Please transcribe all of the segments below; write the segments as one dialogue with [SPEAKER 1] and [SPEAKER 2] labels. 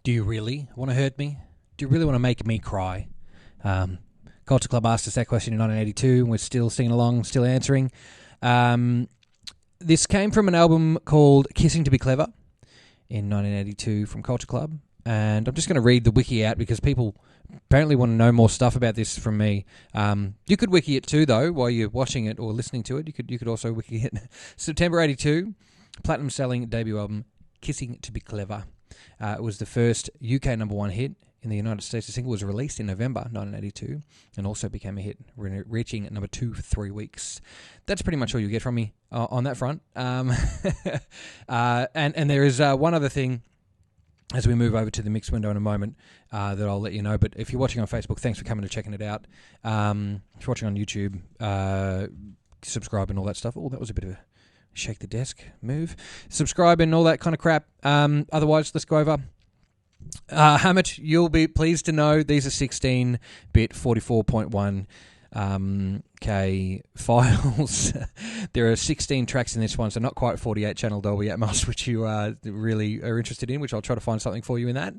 [SPEAKER 1] Do you really want to hurt me? Do you really want to make me cry? Culture Club asked us that question in 1982, and we're still singing along, still answering. This came from an album called Kissing to Be Clever in 1982 from Culture Club. And I'm just going to read the wiki out because people apparently want to know more stuff about this from me. You could wiki it too, though, while you're watching it or listening to it. You could also wiki it. September 82, platinum-selling debut album, Kissing to Be Clever. It was the first UK #1 hit in the United States. The single was released in November 1982 and also became a hit, reaching number 2 for 3 weeks. That's pretty much all you get from me on that front. And there is one other thing as we move over to the mix window in a moment that I'll let you know. But if you're watching on Facebook, thanks for coming and checking it out. If you're watching on YouTube, subscribe and all that stuff. Oh, that was a bit of a shake the desk move. Subscribe and all that kind of crap. Otherwise, let's go over how much you'll be pleased to know. These are 16-bit 44.1 K files. There are 16 tracks in this one, so not quite 48 channel Dolby Atmos, which you really are interested in, which I'll try to find something for you in that.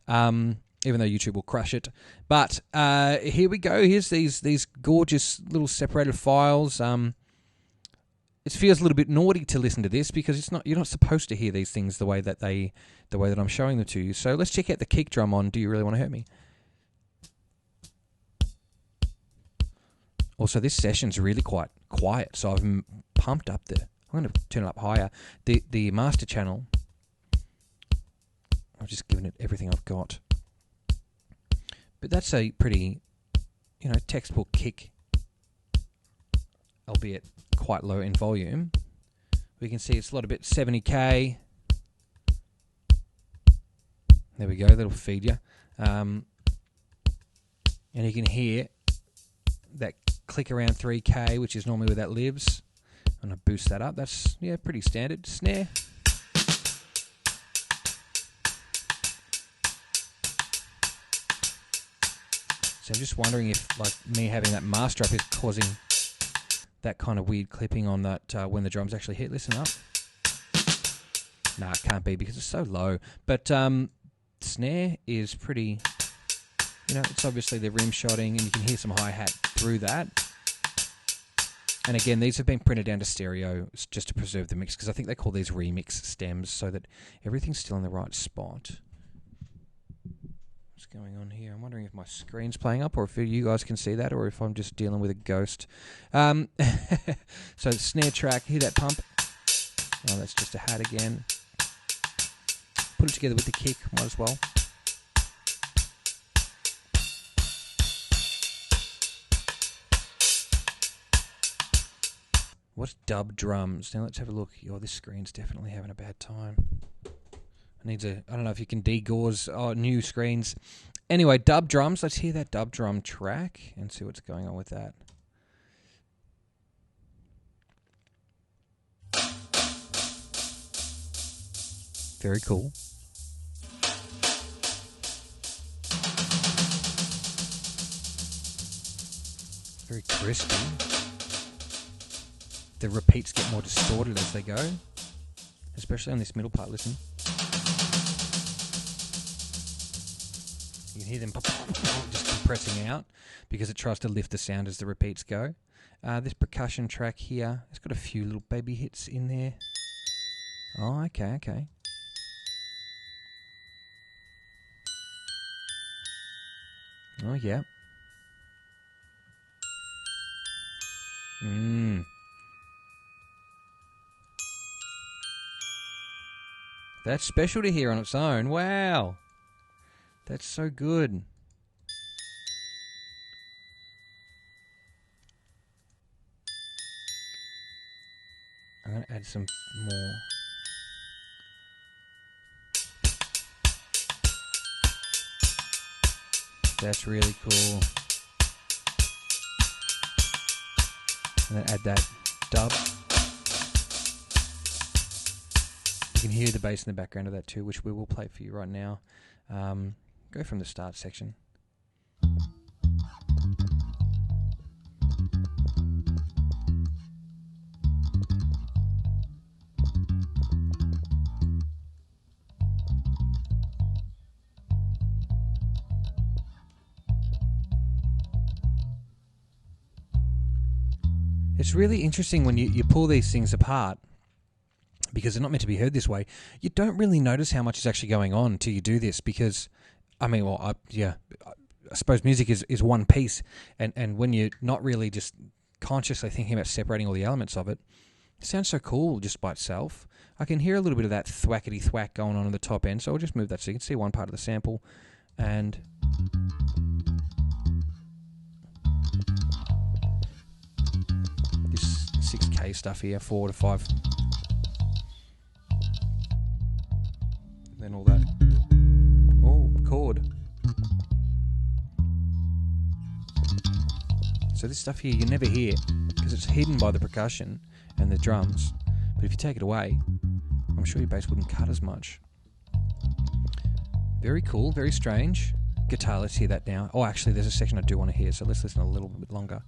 [SPEAKER 1] Even though YouTube will crush it. But here we go. Here's these gorgeous little separated files. It feels a little bit naughty to listen to this because you're not supposed to hear these things the way that I'm showing them to you. So let's check out the kick drum on Do You Really Want to Hurt Me? Also, this session's really quite quiet, so I've pumped up I'm going to turn it up higher. The master channel, I've just given it everything I've got. But that's a pretty, textbook kick, albeit quite low in volume. We can see it's a lot of bit 70K. There we go, that'll feed you. And you can hear that click around 3K, which is normally where that lives. I'm going to boost that up. That's, pretty standard. Snare. So I'm just wondering if, me having that master up is causing that kind of weird clipping on that when the drums actually hit. Listen up. Nah, it can't be because it's so low. But snare is pretty, it's obviously the rim shotting and you can hear some hi-hat through that. And again, these have been printed down to stereo just to preserve the mix because I think they call these remix stems so that everything's still in the right spot. What's going on here? I'm wondering if my screen's playing up or if you guys can see that or if I'm just dealing with a ghost. So the snare track, hear that pump? Oh, that's just a hat again. Put it together with the kick, might as well. What's dub drums? Now let's have a look. Oh, this screen's definitely having a bad time. I don't know if you can degauze new screens. Anyway, dub drums. Let's hear that dub drum track and see what's going on with that. Very cool. Very crispy. The repeats get more distorted as they go, especially on this middle part. Listen. You can hear them just compressing out because it tries to lift the sound as the repeats go. This percussion track here, it's got a few little baby hits in there. Oh, okay. Oh, yeah. That's special to hear on its own. Wow. That's so good. I'm going to add some more. That's really cool. And then add that dub. You can hear the bass in the background of that too, which we will play for you right now. Go from the start section. It's really interesting when you pull these things apart, because they're not meant to be heard this way. You don't really notice how much is actually going on until you do this, because, I mean, I suppose music is one piece, and when you're not really just consciously thinking about separating all the elements of it, it sounds so cool just by itself. I can hear a little bit of that thwackety thwack going on the top end, so I'll just move that so you can see one part of the sample, and this 6K stuff here, 4 to 5, then all that. Oh, chord. So this stuff here you never hear because it's hidden by the percussion and the drums. But if you take it away, I'm sure your bass wouldn't cut as much. Very cool, very strange. Guitar, let's hear that now. Oh, actually, there's a section I do want to hear, so let's listen a little bit longer.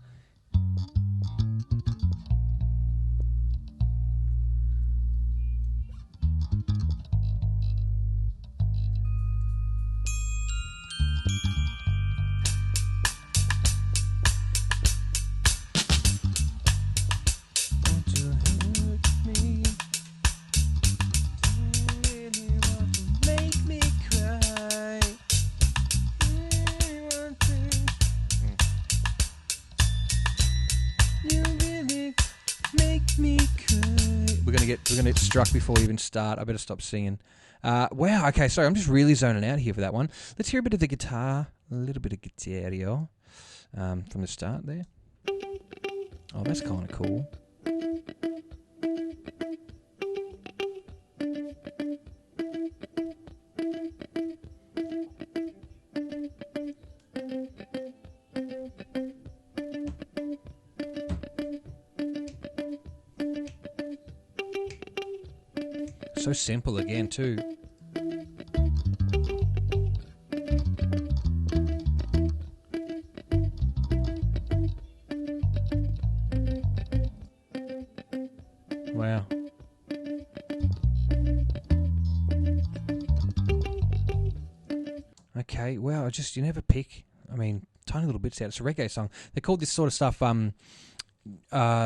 [SPEAKER 1] We're gonna get struck before we even start. I better stop singing. Wow. Okay. Sorry. I'm just really zoning out here for that one. Let's hear a bit of the guitar, a little bit of guitar from the start there. Oh, that's kind of cool. So simple again too. Wow. Okay, well, you never pick, I mean, tiny little bits out. It's a reggae song. They called this sort of stuff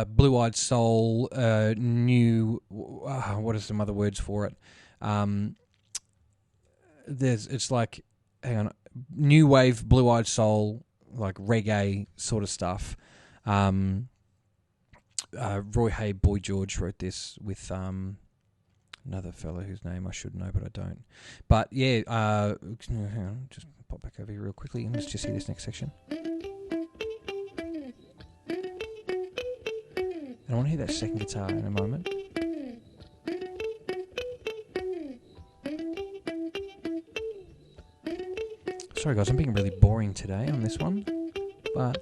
[SPEAKER 1] blue-eyed soul, new. What are some other words for it? It's like, hang on, new wave, blue-eyed soul, like reggae sort of stuff. Roy Hay Boy George wrote this with another fellow whose name I should know, but I don't. But yeah, hang on, just pop back over here real quickly and let's just see this next section. And I want to hear that second guitar in a moment. Sorry guys, I'm being really boring today on this one, but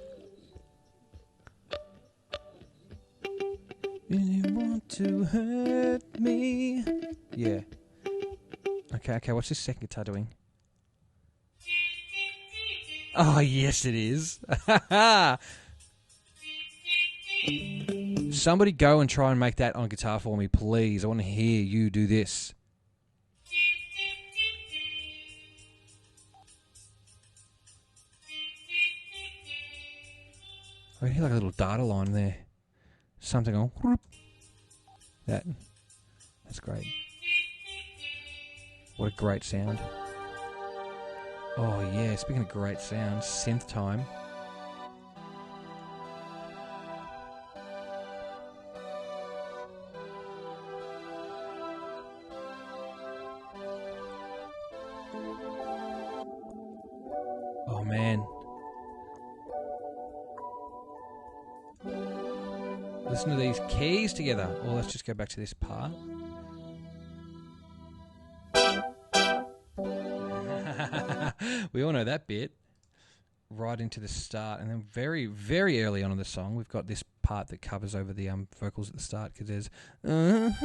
[SPEAKER 1] you want to hurt me? Yeah. Okay, what's this second guitar doing? Oh, yes it is. Somebody go and try and make that on guitar for me, please. I want to hear you do this. I can hear like a little data line there. Something on. That's great. What a great sound. Oh yeah, speaking of great sounds, synth time. Oh man. Listen to these keys together. Well, let's just go back to this part. We all know that bit. Right into the start. And then very, very early on in the song, we've got this part that covers over the vocals at the start because there's... Oh,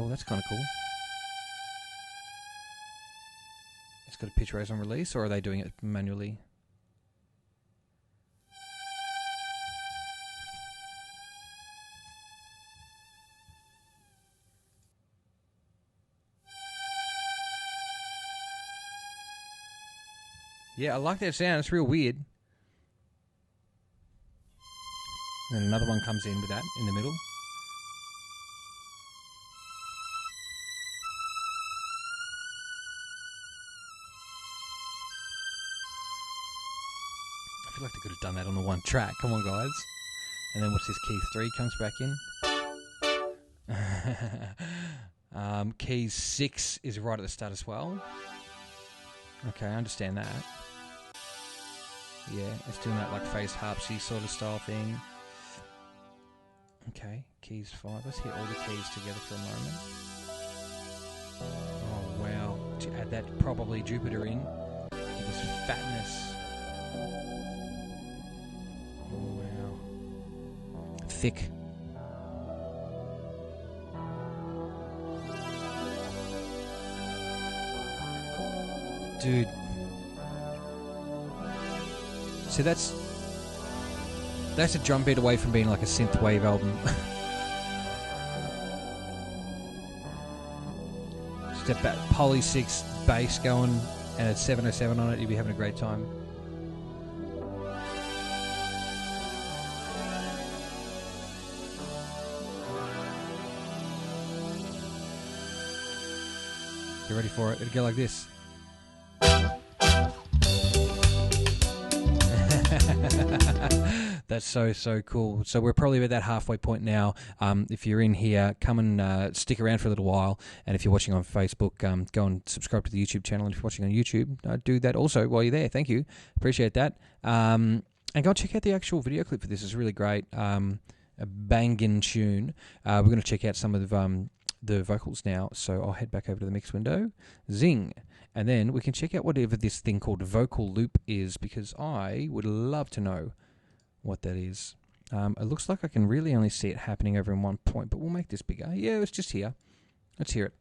[SPEAKER 1] that's kind of cool. It's got a pitch raise on release, or are they doing it manually? Yeah, I like that sound. It's real weird. And another one comes in with that in the middle. I feel like they could have done that on the one track. Come on, guys. And then what's this? Key 3 comes back in. Key 6 is right at the start as well. Okay, I understand that. Yeah, it's doing that like phased harpsy sort of style thing. Okay, keys 5. Let's hit all the keys together for a moment. Oh wow! To add that probably Jupiter in with this fatness. Oh wow! Thick. Dude. So that's a drum beat away from being like a synth wave album. Just a Poly 6 bass going and a 707 on it, you'd be having a great time. Get ready for it. It'll go like this. That's so cool. So we're probably about that halfway point now. If you're in here, come and stick around for a little while. And if you're watching on Facebook, go and subscribe to the YouTube channel. And if you're watching on YouTube, do that also while you're there. Thank you. Appreciate that. And go and check out the actual video clip for this. It's really great. A banging tune. We're going to check out some of the vocals now. So I'll head back over to the mix window. Zing. And then we can check out whatever this thing called vocal loop is, because I would love to know what that is. It looks like I can really only see it happening over in one point, but we'll make this bigger. Yeah, it's just here. Let's hear it.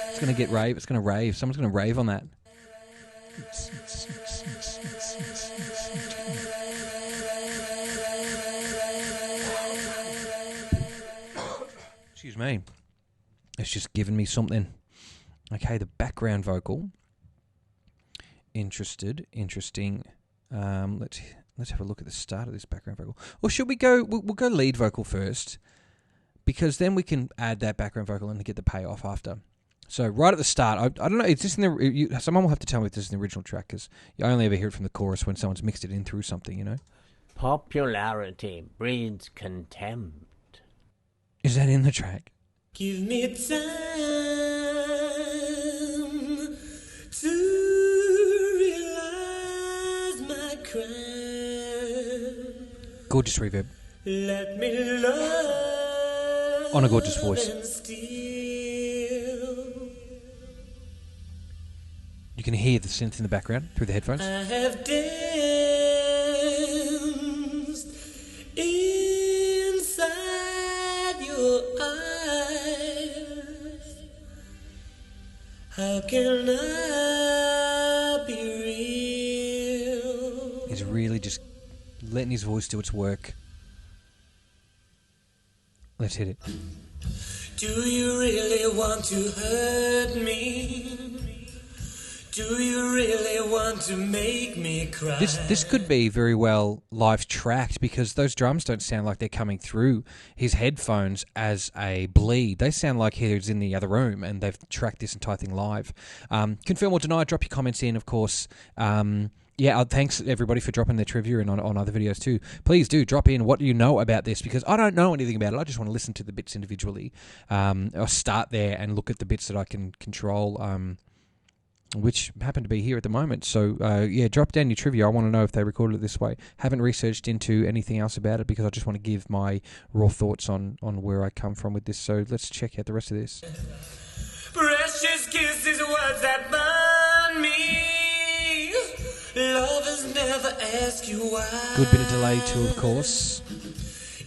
[SPEAKER 1] It's going to get rave. It's going to rave. Someone's going to rave on that. Excuse me. It's just given me something. Okay, the background vocal. Interesting. Let's have a look at the start of this background vocal. Or should we go? We'll go lead vocal first, because then we can add that background vocal and get the payoff after. So right at the start, I don't know. Is this in the? Someone will have to tell me if this is in the original track, because you only ever hear it from the chorus when someone's mixed it in through something, you know.
[SPEAKER 2] Popularity breeds contempt.
[SPEAKER 1] Is that in the track?
[SPEAKER 3] Give me time to realize my crime.
[SPEAKER 1] Gorgeous reverb.
[SPEAKER 3] Let me love
[SPEAKER 1] on a gorgeous voice. You can hear the synth in the background through the headphones.
[SPEAKER 3] I have danced inside your eyes. How can I be real?
[SPEAKER 1] He's really just letting his voice do its work. Let's hit it.
[SPEAKER 3] Do you really want to hurt me? Do you really want to make me cry?
[SPEAKER 1] This could be very well live tracked, because those drums don't sound like they're coming through his headphones as a bleed. They sound like he's in the other room and they've tracked this entire thing live. Confirm or deny, drop your comments in, of course. Thanks everybody for dropping their trivia and on other videos too. Please do drop in what you know about this, because I don't know anything about it. I just want to listen to the bits individually. I'll start there and look at the bits that I can control, which happen to be here at the moment. So, drop down your trivia. I want to know if they recorded it this way. Haven't researched into anything else about it, because I just want to give my raw thoughts on where I come from with this. So let's check out the rest of this.
[SPEAKER 3] Precious kisses, words that bind me. Lovers never ask you why.
[SPEAKER 1] Good bit of delay too, of course.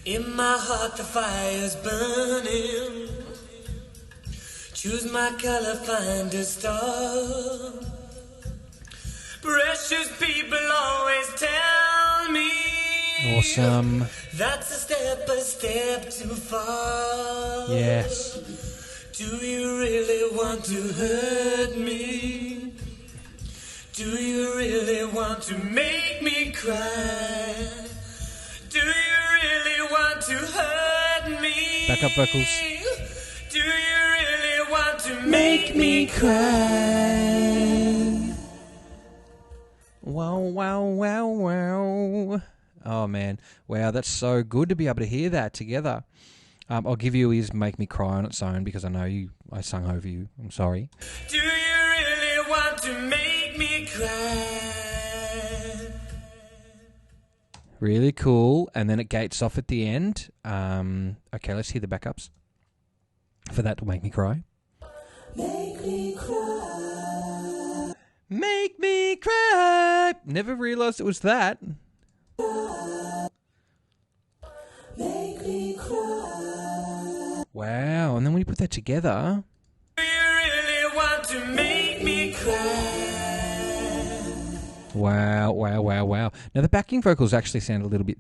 [SPEAKER 3] In my heart the fire's burning. Choose my color, find a star. Precious people always tell me.
[SPEAKER 1] Awesome.
[SPEAKER 3] That's a step too far.
[SPEAKER 1] Yes.
[SPEAKER 3] Do you really want to hurt me? Do you really want to make me cry? Do you really want to hurt me?
[SPEAKER 1] Backup vocals.
[SPEAKER 3] Do you really want to make me cry?
[SPEAKER 1] Wow, wow, wow, wow. Oh, man. Wow, that's so good to be able to hear that together. I'll give you his Make Me Cry on its own because I know I sung over you. I'm sorry.
[SPEAKER 3] Do you really want to make me cry?
[SPEAKER 1] Really cool. And then it gates off at the end. Okay, let's hear the backups. For that to Make Me Cry.
[SPEAKER 3] Make me cry.
[SPEAKER 1] Make me cry. Never realised it was that.
[SPEAKER 3] Make me cry.
[SPEAKER 1] Wow. And then when you put that together...
[SPEAKER 3] Do you really want to make me cry?
[SPEAKER 1] Wow, wow, wow, wow. Now, the backing vocals actually sound a little bit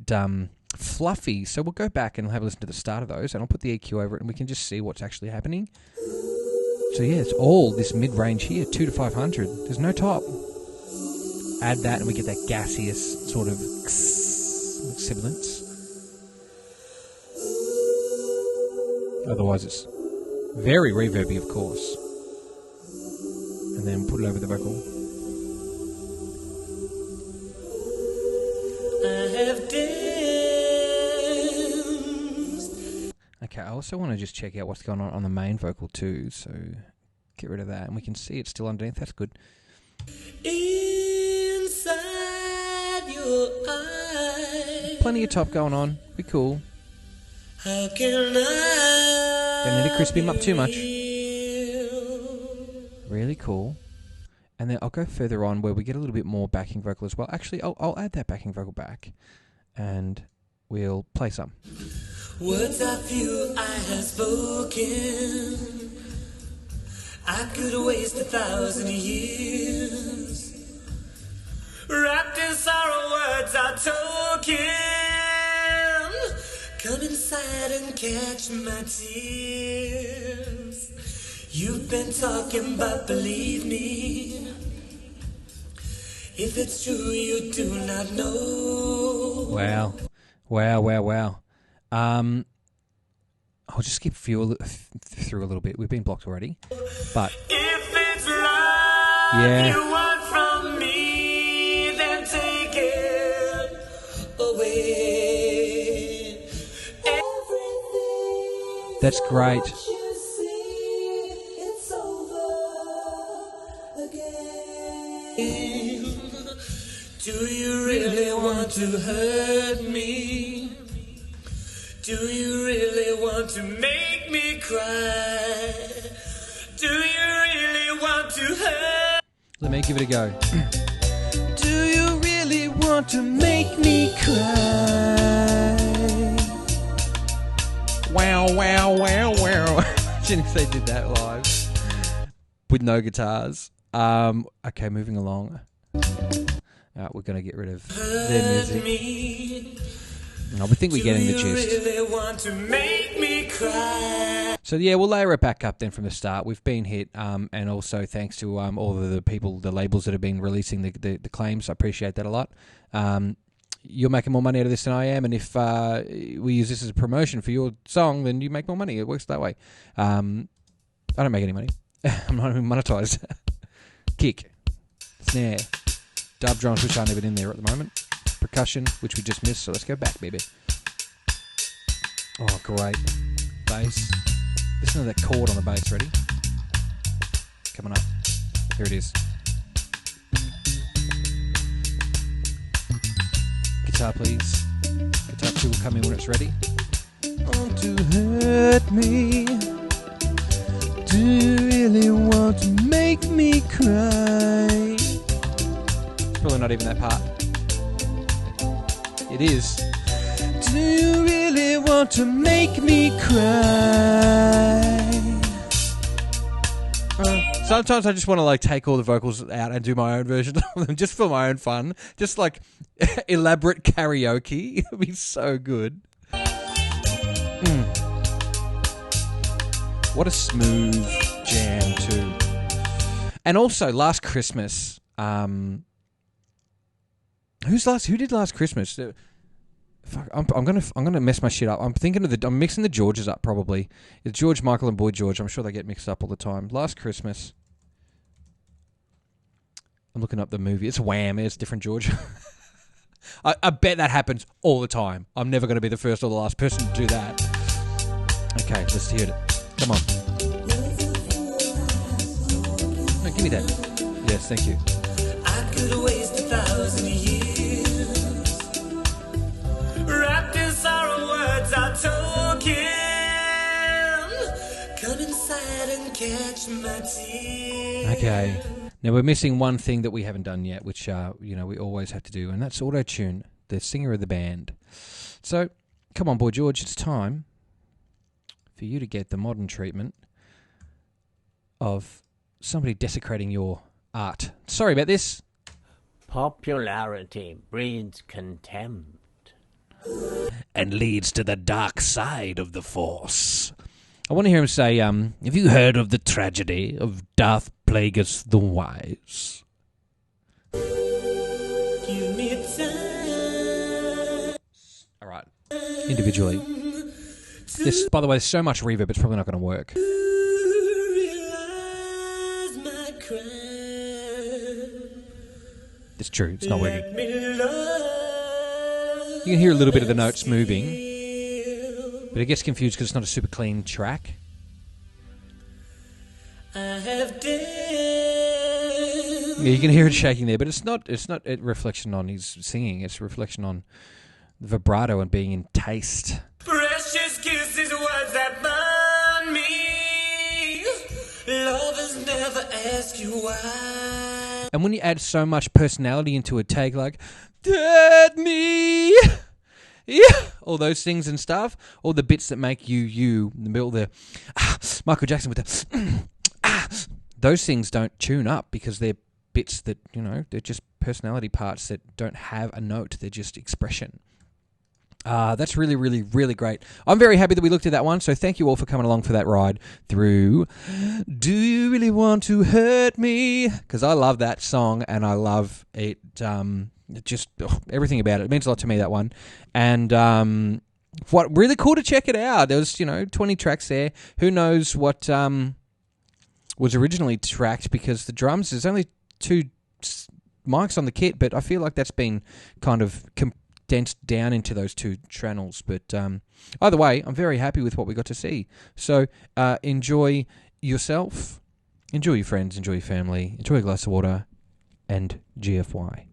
[SPEAKER 1] fluffy, so we'll go back and have a listen to the start of those, and I'll put the EQ over it, and we can just see what's actually happening. So, yeah, it's all this mid-range here, 2 to 500. There's no top. Add that, and we get that gaseous sort of sibilance. Otherwise, it's very reverby, of course. And then put it over the vocal.
[SPEAKER 3] I have danced.
[SPEAKER 1] Okay, I also want to just check out what's going on the main vocal too, so get rid of that, and we can see it's still underneath. That's good.
[SPEAKER 3] Inside your eyes.
[SPEAKER 1] Plenty of top going on. Be cool.
[SPEAKER 3] How can I?
[SPEAKER 1] Don't need to crispy him up too much.
[SPEAKER 3] feel?
[SPEAKER 1] Really cool. And then I'll go further on where we get a little bit more backing vocal as well. Actually, I'll add that backing vocal back, and we'll play some.
[SPEAKER 3] Words I feel I have spoken. I could waste 1,000 years. Wrapped in sorrow, words are token. Come inside and catch my tears. You've been talking, but believe me, if it's true, you do not know.
[SPEAKER 1] Wow. Wow, wow, wow. I'll just skip through a little bit. We've been blocked already. But
[SPEAKER 3] If it's love
[SPEAKER 1] Yeah.
[SPEAKER 3] you want from me, then take it away. Everything
[SPEAKER 1] that's great.
[SPEAKER 3] you see, it's over again. Do you really want to hurt me? Do you really want to make me cry? Do you really want to hurt?
[SPEAKER 1] Let me give it a go. Do you really want to make me cry? Wow, wow, wow, wow. Imagine if they did that live with no guitars. Okay, moving along. We're going to get rid of their music.
[SPEAKER 3] Me?
[SPEAKER 1] No, we think we're getting the
[SPEAKER 3] Do you
[SPEAKER 1] gist.
[SPEAKER 3] really want to make me cry?
[SPEAKER 1] So yeah, we'll layer it back up then from the start. We've been hit, and also thanks to all of the people, the labels that have been releasing the claims. I appreciate that a lot. You're making more money out of this than I am, and if we use this as a promotion for your song, then you make more money. It works that way. I don't make any money. I'm not even monetized. Kick, snare, dub drums, which aren't even in there at the moment. Percussion, which we just missed, so let's go back, baby. Oh, great. Bass. Listen to that chord on the bass, ready? Coming up. Here it is. Guitar, please. Guitar 2 will come in when it's ready. Want to hurt me? Do you really want to make me cry? It's probably not even that part. It is. Do you really want to make me cry? Sometimes I just want to like take all the vocals out and do my own version of them just for my own fun. Just like elaborate karaoke. It would be so good. What a smooth jam too. And also, Last Christmas. Who did Last Christmas? Fuck, I'm gonna mess my shit up. I'm mixing the Georges up probably. It's George Michael and Boy George. I'm sure they get mixed up all the time. Last Christmas. I'm looking up the movie. It's Wham. It's different George. I bet that happens all the time. I'm never going to be the first or the last person to do that. Okay, let's hear it. Come on. No, give me that. Yes, thank you.
[SPEAKER 3] I could waste 1,000 years wrapped in sorrow words are token. Come inside and catch my tears.
[SPEAKER 1] Okay. Now, we're missing one thing that we haven't done yet, which, we always have to do, and that's auto-tune, the singer of the band. So, come on, Boy George, it's time for you to get the modern treatment of somebody desecrating your art. Sorry about this.
[SPEAKER 2] Popularity breeds contempt.
[SPEAKER 1] And leads to the dark side of the Force. I want to hear him say, have you heard of the tragedy of Darth Plagueis the Wise?
[SPEAKER 3] Give me time.
[SPEAKER 1] All right. Individually. This, by the way, there's so much reverb, it's probably not going to work.
[SPEAKER 3] Realize my crime.
[SPEAKER 1] It's true, it's not working.
[SPEAKER 3] Let me love
[SPEAKER 1] You can hear a little bit of the notes moving, but it gets confused because it's not a super clean track.
[SPEAKER 3] I have done.
[SPEAKER 1] Yeah, you can hear it shaking there, but it's not a reflection on his singing, it's a reflection on the vibrato and being in taste.
[SPEAKER 3] Precious kisses, words that bind me. Lovers never ask you why.
[SPEAKER 1] And when you add so much personality into a take, like, "Dead me," yeah, all those things and stuff, all the bits that make you, in the middle, the Michael Jackson with the those things don't tune up because they're bits that, they're just personality parts that don't have a note, they're just expression. That's really, really, really great. I'm very happy that we looked at that one, so thank you all for coming along for that ride through Do You Really Want to Hurt Me? Because I love that song, and I love it, everything about it. It means a lot to me, that one. And what really cool to check it out. There was, 20 tracks there. Who knows what was originally tracked, because the drums, there's only 2 mics on the kit, but I feel like that's been kind of condensed down into those 2 channels. But either way, I'm very happy with what we got to see. So enjoy yourself, enjoy your friends, enjoy your family, enjoy a glass of water, and GFY.